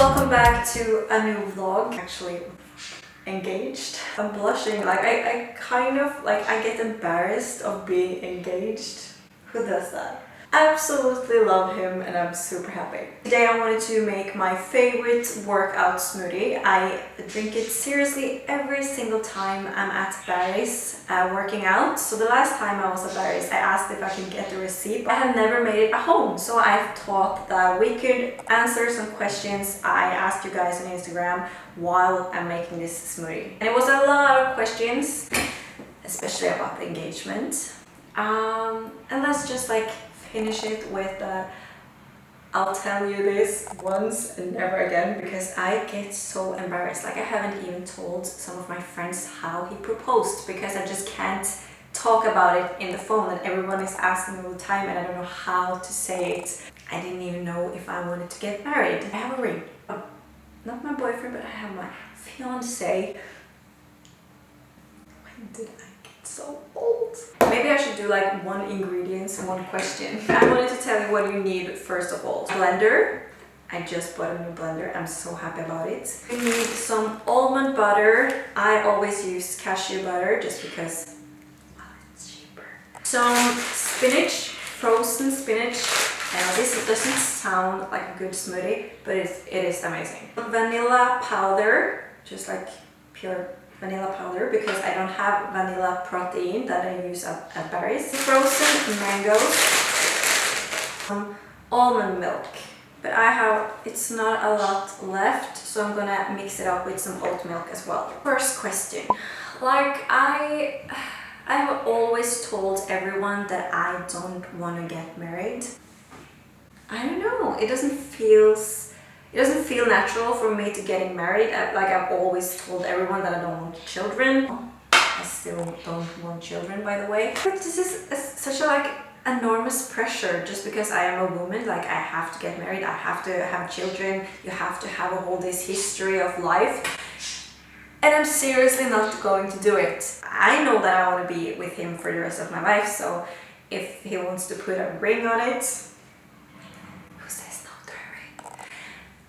welcome back to a new vlog. Actually engaged. I'm blushing, like I kind of like I get embarrassed of being engaged. Who does that? Absolutely love him and I'm super happy. Today I wanted to make my favorite workout smoothie. I drink it seriously every single time I'm at Barry's working out. So the last time I was at Barry's, I asked if I could get the receipt, but I have never made it at home. So I thought that we could answer some questions I asked you guys on Instagram while I'm making this smoothie. And it was a lot of questions, especially about the engagement. And let's just like finish it with I'll tell you this once and never again, because I get so embarrassed. Like I haven't even told some of my friends how he proposed because I just can't talk about it in the phone and everyone is asking all the time and I don't know how to say it. I didn't even know if I wanted to get married. I have a ring. Not my boyfriend, but I have my fiance. When did I get so old? Maybe I should do like one ingredient, one question. I wanted to tell you what you need first of all. Blender. I just bought a new blender. I'm so happy about it. You need some almond butter. I always use cashew butter just because it's cheaper. Some spinach, frozen spinach. I know this doesn't sound like a good smoothie, but it is amazing. Vanilla powder, just like pure vanilla powder, because I don't have vanilla protein that I use at Barry's. Frozen mangoes, almond milk, but it's not a lot left, so I'm gonna mix it up with some oat milk as well. First question, like I have always told everyone that I don't want to get married. I don't know, it doesn't feel natural for me to getting married. Like I've always told everyone that I don't want children. I still don't want children, by the way. But this is such a like enormous pressure just because I am a woman. Like I have to get married, I have to have children, you have to have a whole this history of life. And I'm seriously not going to do it. I know that I want to be with him for the rest of my life, so if he wants to put a ring on it,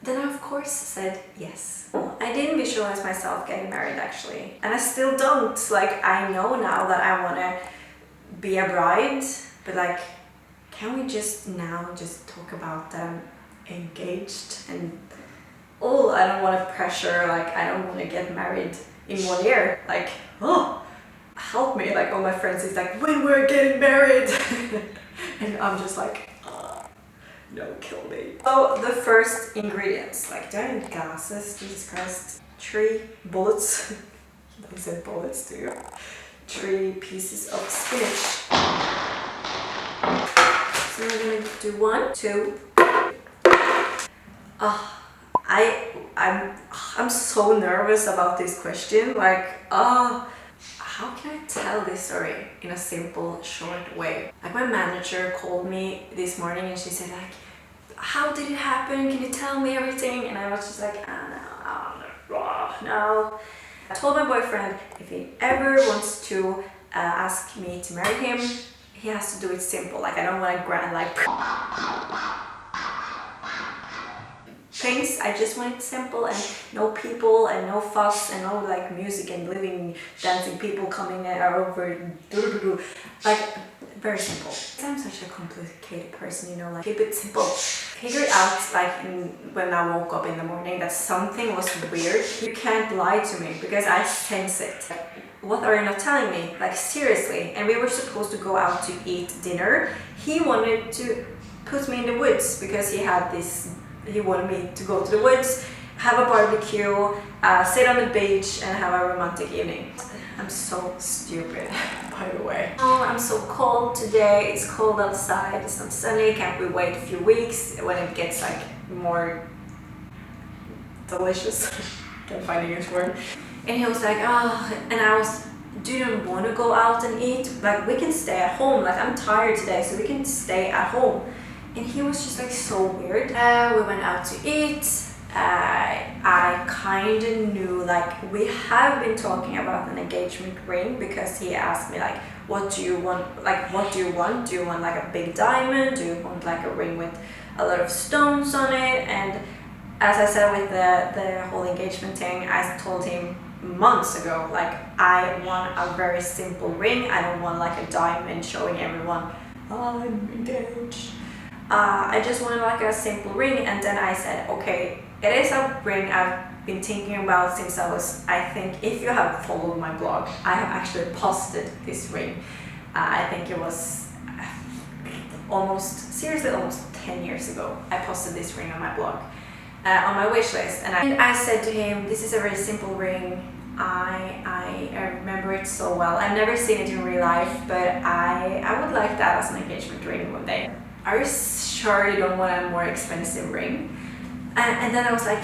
then I of course said yes. I didn't visualize myself getting married actually. And I still don't. Like I know now that I want to be a bride, but like can we just talk about that I'm engaged and I don't want to pressure, like I don't want to get married in 1 year. Like, help me. Like all my friends is like, when we're getting married. And I'm just like, no, kill me. So the first ingredients, like do I need glasses? Jesus Christ. 3 bullets. They said bullets too. 3 pieces of spinach. So I'm gonna do 1, 2. I'm so nervous about this question. Like, how can I tell this story in a simple, short way? Like my manager called me this morning and she said like, how did it happen? Can you tell me everything? And I was just like, no. I told my boyfriend if he ever wants to ask me to marry him, he has to do it simple. Like I don't want to grand like things. I just want it simple and no people and no fuss and no like music and living, dancing people coming over. Like very simple. I'm such a complicated person, you know, like keep it simple. Figure out like when I woke up in the morning that something was weird. You can't lie to me because I sense it. What are you not telling me? Like seriously. And we were supposed to go out to eat dinner. He wanted to put me in the woods because he wanted me to go to the woods, have a barbecue, sit on the beach and have a romantic evening. I'm so stupid, by the way. Oh, I'm so cold today. It's cold outside. It's not sunny. Can't we wait a few weeks when it gets like more delicious? Can't find English word. And he was like, and I was, do you want to go out and eat? Like we can stay at home. Like I'm tired today, so we can stay at home. And he was just like so weird. We went out to eat. I kind of knew, like we have been talking about an engagement ring because he asked me like, what do you want? Like, what do you want? Do you want like a big diamond? Do you want like a ring with a lot of stones on it? And as I said with the whole engagement thing, I told him months ago, like, I want a very simple ring. I don't want like a diamond showing everyone, oh, I'm engaged. I just wanted like a simple ring. And then I said, okay, it is a ring I've been thinking about since I think if you have followed my blog, I have actually posted this ring. I think it was almost 10 years ago. I posted this ring on my blog, on my wish list, and I said to him, this is a very simple ring. I remember it so well. I've never seen it in real life, but I would like that as an engagement ring one day. Are you sure you don't want a more expensive ring? And then I was like,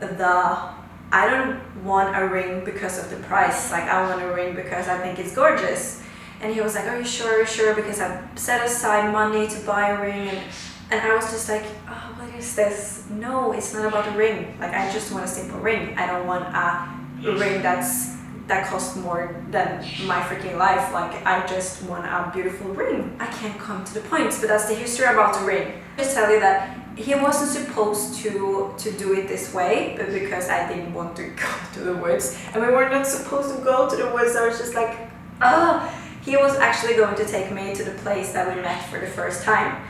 I don't want a ring because of the price. Like, I want a ring because I think it's gorgeous. And he was like, are you sure? Because I've set aside money to buy a ring. And I was just like, oh, what is this? No, it's not about a ring. Like, I just want a simple ring. I don't want a ring that costs more than my freaking life. Like, I just want a beautiful ring. I can't come to the point, but that's the history about the ring. Just tell you that he wasn't supposed to do it this way, but because I didn't want to go to the woods, and we were not supposed to go to the woods, I was just like, he was actually going to take me to the place that we met for the first time.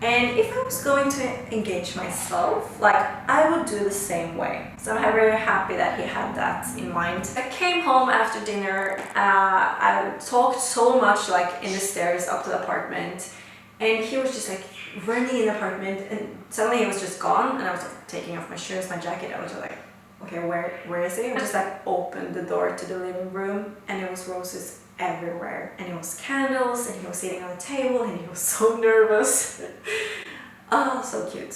And if I was going to engage myself, like, I would do the same way. So I'm very happy that he had that in mind. I came home after dinner. I talked so much, like, in the stairs up to the apartment, and he was just like running in the apartment, and suddenly he was just gone, and I was like taking off my shoes, my jacket. I was just like, okay, where is he? I just like opened the door to the living room, and it was roses everywhere, and it was candles, and he was sitting on the table, and he was so nervous. Oh, so cute.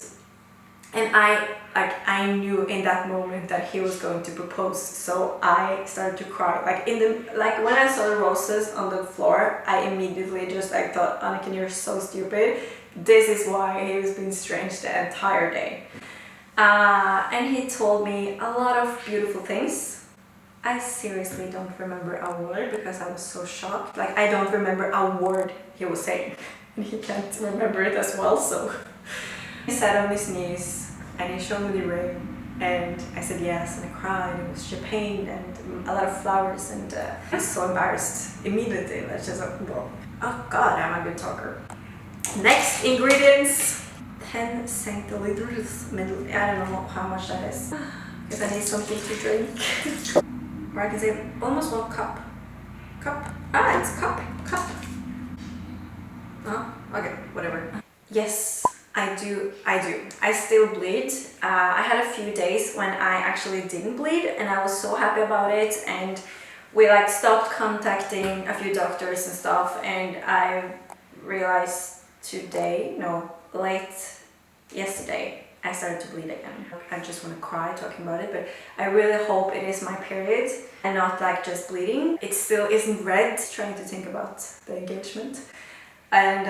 And I knew in that moment that he was going to propose, so I started to cry. Like when I saw the roses on the floor, I immediately just like thought, Anniken, you're so stupid. This is why he was being strange the entire day. And he told me a lot of beautiful things. I seriously don't remember a word because I was so shocked. Like, I don't remember a word he was saying. And he can't remember it as well, so. He sat on his knees and he showed me the ring. And I said yes, and I cried. It was champagne and a lot of flowers, and I was so embarrassed immediately. That's just like, oh god, I'm a good talker. Next ingredients. 10 centiliters. I don't know how much that is, because I need something to drink. Or I can say almost 1 cup. It's cup. Oh, okay, whatever. Yes, I do. I still bleed. I had a few days when I actually didn't bleed, and I was so happy about it. And we like stopped contacting a few doctors and stuff, and I realized late yesterday, I started to bleed again. I just want to cry talking about it, but I really hope it is my period and not like just bleeding. It still isn't red, trying to think about the engagement. And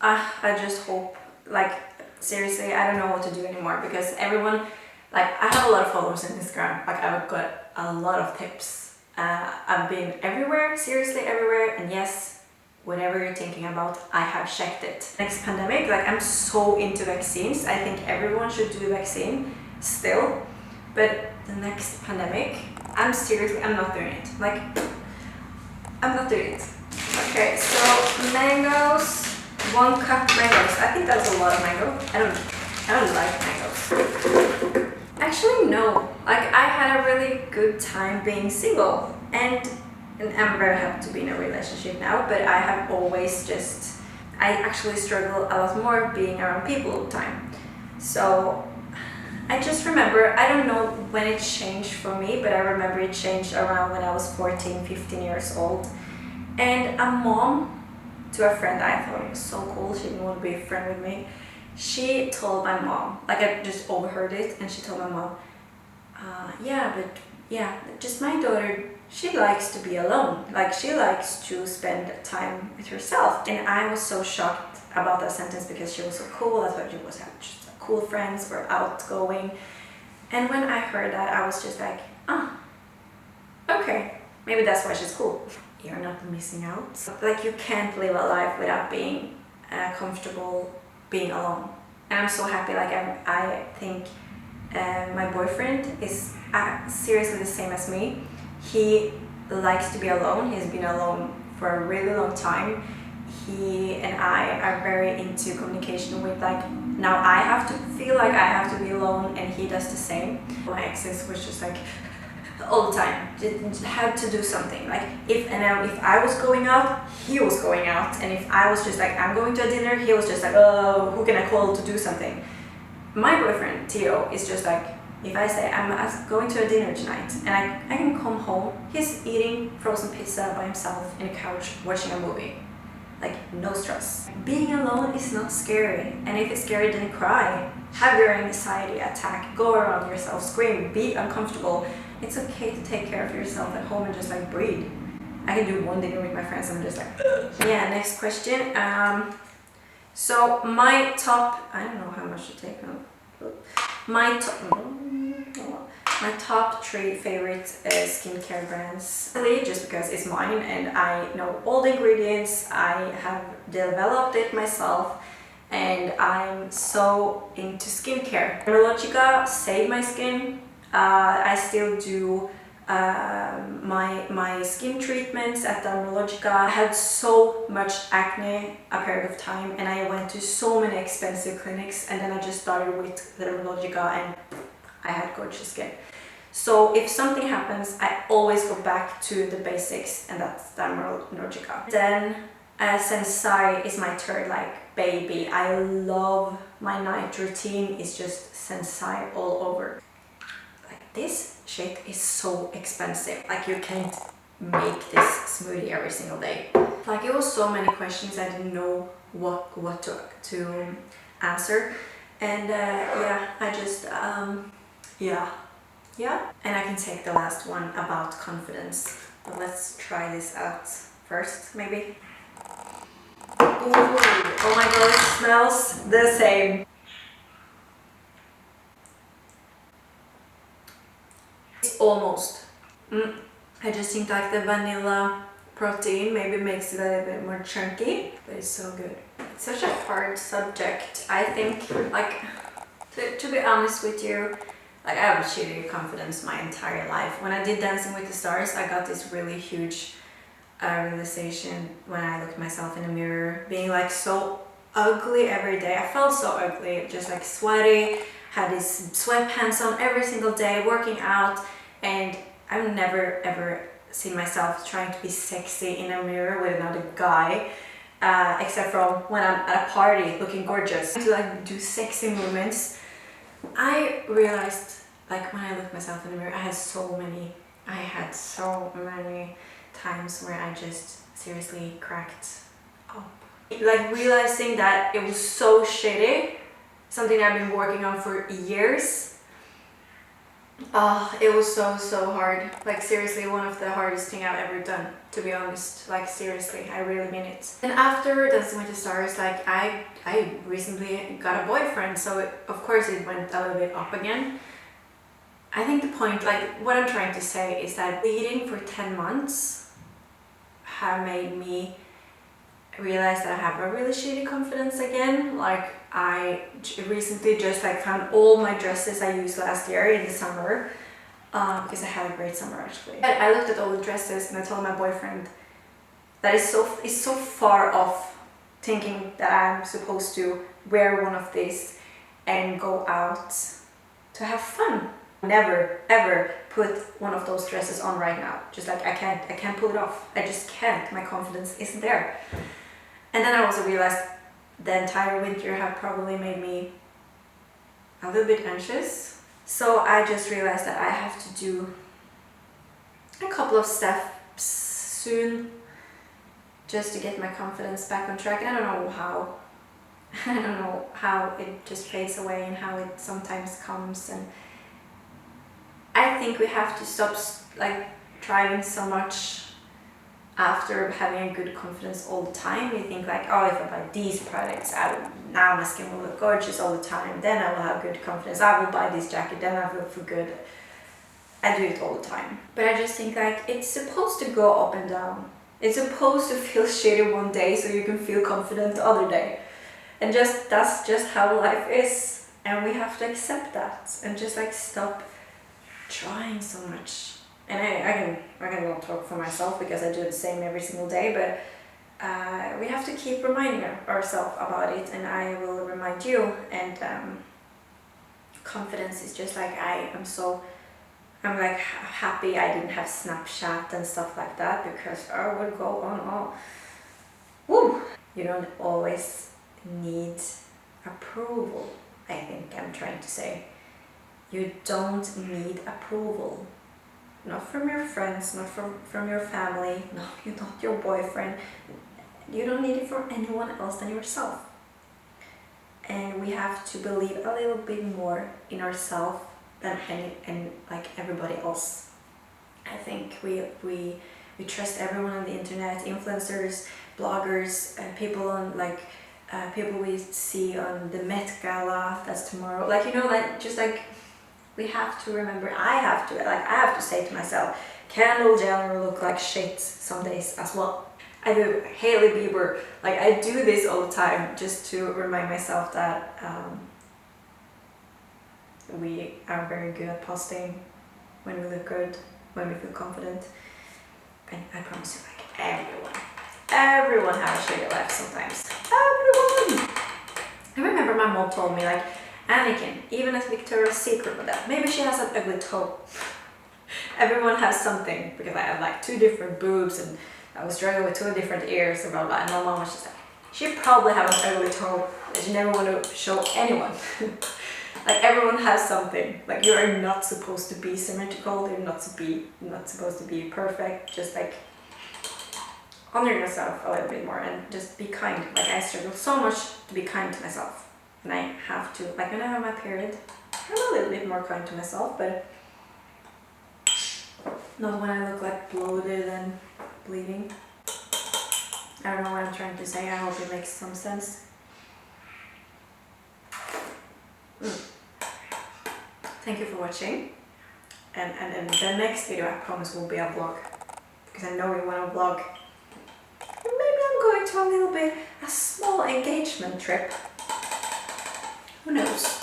I just hope, like, seriously, I don't know what to do anymore, because everyone, like, I have a lot of followers on Instagram. Like, I've got a lot of tips. I've been everywhere, seriously everywhere, and yes, whatever you're thinking about, I have checked it. Next pandemic, like, I'm so into vaccines. I think everyone should do a vaccine still. But the next pandemic, I'm not doing it. Like, I'm not doing it. Okay, so mangoes, 1 cup mangoes. I think that's a lot of mango. I don't like mangoes. Actually, no. Like, I had a really good time being single, and I'm very happy to be in a relationship now, but I have always I actually struggle a lot more being around people all the time. So I just remember, I don't know when it changed for me, but I remember it changed around when I was 14, 15 years old. And a mom to a friend, I thought it was so cool, she didn't want to be a friend with me. She told my mom, like, I just overheard it, and she told my mom, just my daughter, she likes to be alone. Like, she likes to spend time with herself. And I was so shocked about that sentence because she was so cool. I thought she was just cool friends, were outgoing. And when I heard that, I was just like, okay, maybe that's why she's cool. You're not missing out. Like, you can't live a life without being comfortable being alone. And I'm so happy. Like, I think My boyfriend is seriously the same as me. He likes to be alone. He's been alone for a really long time. He and I are very into communication with, like, now I have to feel like I have to be alone and he does the same. My exes was just like all the time, just had to do something. Like if I was going out, he was going out, and if I was just like I'm going to a dinner, he was just like, oh, who can I call to do something? My boyfriend Theo is just like, if I say I'm going to a dinner tonight and I can come home, he's eating frozen pizza by himself in a couch watching a movie. Like, no stress. Being alone is not scary, and if it's scary, then cry. Have your anxiety attack, go around yourself, scream, be uncomfortable. It's okay to take care of yourself at home and just like breathe. I can do one dinner with my friends and I'm just like, ugh. Yeah, next question. So my top, I don't know how much to take now. My top 3 favorite skincare brands, really just because it's mine and I know all the ingredients, I have developed it myself, and I'm so into skincare. Dermalogica saved my skin. I still do my skin treatments at Dermalogica. I had so much acne a period of time and I went to so many expensive clinics, and then I just started with Dermalogica and I had gorgeous skin. So if something happens, I always go back to the basics, and that's Dermalogica. Then Sensai is my third like baby. I love my night routine. It's just Sensai all over. Like, this shit is so expensive. Like, you can't make this smoothie every single day. Like, it was so many questions I didn't know what to answer, and yeah, I just yeah. And I can take the last one about confidence. But let's try this out first, maybe. Ooh, oh my god, it smells the same. It's almost. I just think like the vanilla protein maybe makes it a little bit more chunky, but it's so good. It's such a hard subject. I think, like, to be honest with you, like, I have shitty confidence my entire life. When I did Dancing with the Stars, I got this really huge realization when I looked at myself in the mirror, being like so ugly every day. I felt so ugly, just like sweaty, had these sweatpants on every single day, working out, and I've never ever seen myself trying to be sexy in a mirror with another guy, except from when I'm at a party looking gorgeous. To like do sexy movements, I realized, like, when I looked at myself in the mirror, I had so many times where I just seriously cracked up. Like, realizing that it was so shitty, something I've been working on for years. It was so hard. Like, seriously, one of the hardest thing I've ever done, to be honest. Like, seriously, I really mean it. And after Dancing with the Stars, like, I recently got a boyfriend, so of course it went a little bit up again. I think the point, like, what I'm trying to say is that bleeding for 10 months have made me realize that I have a really shitty confidence again. Like, I recently just like found all my dresses I used last year in the summer, because I had a great summer actually. I looked at all the dresses and I told my boyfriend that it's so far off thinking that I'm supposed to wear one of these and go out to have fun. Never ever put one of those dresses on right now. Just like I can't pull it off. I just can't. My confidence isn't there. And then I also realized the entire winter had probably made me a little bit anxious. So I just realized that I have to do a couple of steps soon just to get my confidence back on track. And I don't know how. I don't know how it just fades away and how it sometimes comes. And I think we have to stop like driving so much after having a good confidence all the time. You think like, oh, if I buy these products, now my skin will look gorgeous all the time, then I will have good confidence. I will buy this jacket, then I will feel good. I do it all the time. But I just think like it's supposed to go up and down. It's supposed to feel shitty one day so you can feel confident the other day. And that's just how life is. And we have to accept that and just like stop trying so much. And I can not talk for myself because I do the same every single day, but we have to keep reminding ourselves about it, and I will remind you. And confidence is just like I'm like happy I didn't have Snapchat and stuff like that, because I would go on all. Woo! You don't always need approval, I think I'm trying to say. You don't need approval. Not from your friends, not from your family, no, you're not your boyfriend. You don't need it from anyone else than yourself. And we have to believe a little bit more in ourselves than like everybody else. I think we trust everyone on the internet, influencers, bloggers, people on like people we see on the Met Gala that's tomorrow. Like, you know, like just like we have to remember. I have to say to myself, Kendall Jenner look like shit some days as well. I do Hailey Bieber, like I do this all the time just to remind myself that we are very good at posting when we look good, when we feel confident. And I promise you, like everyone has a shitty life sometimes. Everyone! I remember my mom told me, like, Anakin, even at Victoria's Secret with that, maybe she has an ugly toe. Everyone has something, because I have like 2 different boobs and I was struggling with 2 different ears and blah blah, and my mom was just like, she probably have an ugly toe that you never want to show anyone. Like everyone has something. Like you are not supposed to be symmetrical, you're not supposed to be perfect. Just like honor yourself a little bit more and just be kind. Like I struggle so much to be kind to myself. And I have to, like when I have my period, I'm a little bit more kind to myself, but not when I look like bloated and bleeding. I don't know what I'm trying to say, I hope it makes some sense. Thank you for watching. And the next video, I promise, will be a vlog. Because I know you want a vlog. Maybe I'm going to a small engagement trip. Who knows?